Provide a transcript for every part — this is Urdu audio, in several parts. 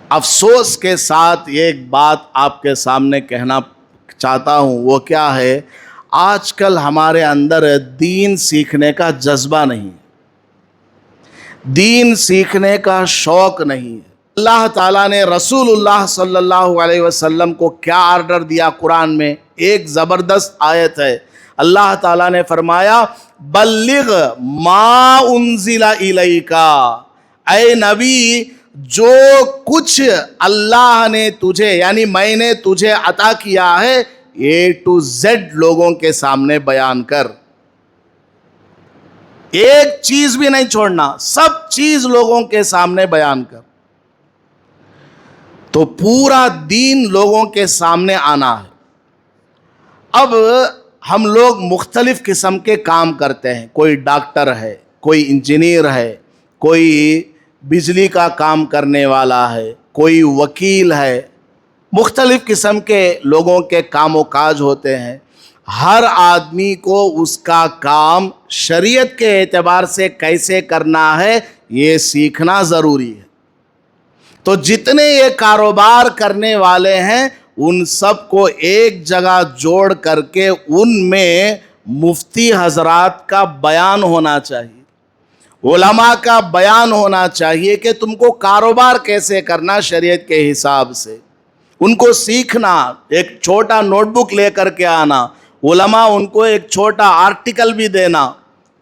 افسوس کے ساتھ ایک بات آپ کے سامنے کہنا چاہتا ہوں، وہ کیا ہے؟ آج کل ہمارے اندر دین سیکھنے کا جذبہ نہیں، دین سیکھنے کا شوق نہیں۔ اللہ تعالیٰ نے رسول اللہ صلی اللہ علیہ وسلم کو کیا آرڈر دیا قرآن میں؟ ایک زبردست آیت ہے۔ اللہ تعالیٰ نے فرمایا بلغ ما انزل الیکا، اے نبی جو کچھ اللہ نے تجھے یعنی میں نے تجھے عطا کیا ہے A to Z لوگوں کے سامنے بیان کر، ایک چیز بھی نہیں چھوڑنا، سب چیز لوگوں کے سامنے بیان کر۔ تو پورا دین لوگوں کے سامنے آنا ہے۔ اب ہم لوگ مختلف قسم کے کام کرتے ہیں، کوئی ڈاکٹر ہے، کوئی انجینئر ہے، کوئی بجلی کا کام کرنے والا ہے، کوئی وکیل ہے، مختلف قسم کے لوگوں کے کام و کاج ہوتے ہیں۔ ہر آدمی کو اس کا کام شریعت کے اعتبار سے کیسے کرنا ہے یہ سیکھنا ضروری ہے۔ تو جتنے یہ کاروبار کرنے والے ہیں ان سب کو ایک جگہ جوڑ کر کے ان میں مفتی حضرات کا بیان ہونا چاہیے، علماء کا بیان ہونا چاہیے کہ تم کو کاروبار کیسے کرنا شریعت کے حساب سے۔ ان کو سیکھنا، ایک چھوٹا نوٹ بک لے کر کے آنا، علماء ان کو ایک چھوٹا آرٹیکل بھی دینا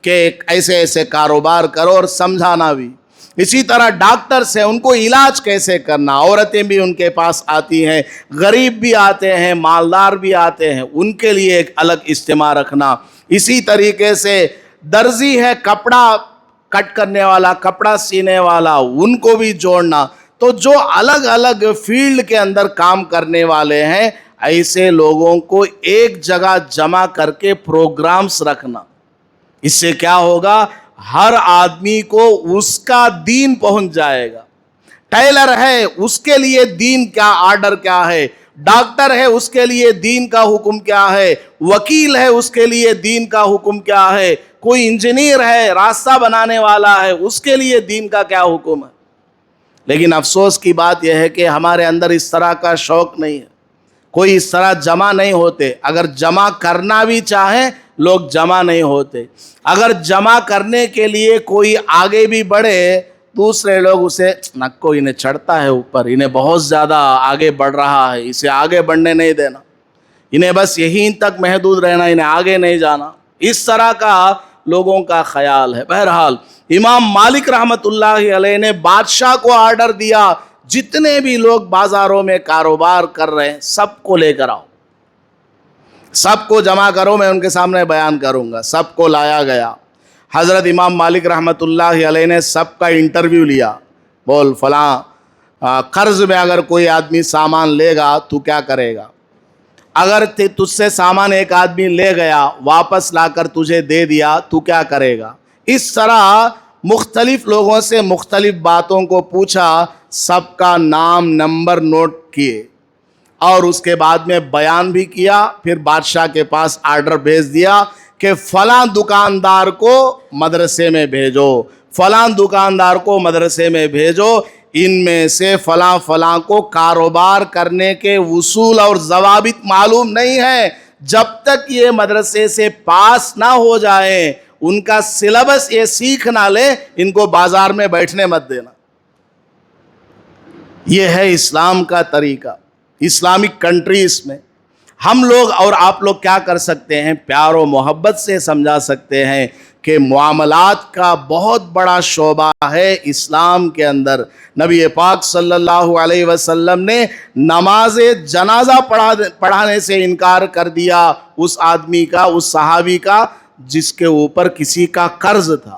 کہ ایسے ایسے کاروبار کرو اور سمجھانا بھی۔ اسی طرح ڈاکٹر سے ان کو علاج کیسے کرنا، عورتیں بھی ان کے پاس آتی ہیں، غریب بھی آتے ہیں، مالدار بھی آتے ہیں، ان کے لیے ایک الگ اجتماع رکھنا۔ اسی طریقے سے درزی ہے، کپڑا کٹ کرنے والا، کپڑا سینے والا، ان کو بھی جوڑنا۔ تو جو الگ الگ فیلڈ کے اندر کام کرنے والے ہیں ایسے لوگوں کو ایک جگہ جمع کر کے پروگرامز رکھنا۔ اس سے کیا ہوگا؟ ہر آدمی کو اس کا دین پہنچ جائے گا۔ ٹیلر ہے، اس کے لیے دین کیا آرڈر کیا ہے، ڈاکٹر ہے اس کے لیے دین کا حکم کیا ہے، وکیل ہے اس کے لیے دین کا حکم کیا ہے، کوئی انجینئر ہے، راستہ بنانے والا ہے، اس کے لیے دین کا کیا حکم ہے۔ لیکن افسوس کی بات یہ ہے کہ ہمارے اندر اس طرح کا شوق نہیں ہے، کوئی اس طرح جمع نہیں ہوتے۔ اگر جمع کرنا بھی چاہیں لوگ جمع نہیں ہوتے۔ اگر جمع کرنے کے لیے کوئی آگے بھی بڑھے دوسرے لوگ اسے نکو انہیں چڑھتا ہے اوپر، انہیں بہت زیادہ آگے بڑھ رہا ہے، اسے آگے بڑھنے نہیں دینا، انہیں بس یہیں تک محدود رہنا، انہیں آگے نہیں جانا۔ اس طرح کا لوگوں کا خیال ہے۔ بہرحال امام مالک رحمت اللہ علیہ نے بادشاہ کو آرڈر دیا جتنے بھی لوگ بازاروں میں کاروبار کر رہے ہیں سب کو لے کر آؤ، سب کو جمع کرو، میں ان کے سامنے بیان کروں گا۔ سب کو لایا گیا۔ حضرت امام مالک رحمت اللہ علیہ نے سب کا انٹرویو لیا۔ بول فلاں قرض میں اگر کوئی آدمی سامان لے گا تو کیا کرے گا؟ اگر تجھ سے سامان ایک آدمی لے گیا واپس لا کر تجھے دے دیا تو کیا کرے گا؟ اس طرح مختلف لوگوں سے مختلف باتوں کو پوچھا، سب کا نام نمبر نوٹ کیے اور اس کے بعد میں بیان بھی کیا۔ پھر بادشاہ کے پاس آرڈر بھیج دیا کہ فلاں دکاندار کو مدرسے میں بھیجو، فلاں دکاندار کو مدرسے میں بھیجو، ان میں سے فلاں فلاں کو کاروبار کرنے کے اصول اور ضوابط معلوم نہیں ہے، جب تک یہ مدرسے سے پاس نہ ہو جائیں، ان کا سلیبس یہ سیکھ نہ لے، ان کو بازار میں بیٹھنے مت دینا۔ یہ ہے اسلام کا طریقہ۔ اسلامک کنٹریز میں ہم لوگ اور آپ لوگ کیا کر سکتے ہیں؟ پیار و محبت سے سمجھا سکتے ہیں کہ معاملات کا بہت بڑا شعبہ ہے اسلام کے اندر۔ نبی پاک صلی اللہ علیہ وسلم نے نماز جنازہ پڑھانے سے انکار کر دیا اس آدمی کا، اس صحابی کا جس کے اوپر کسی کا قرض تھا۔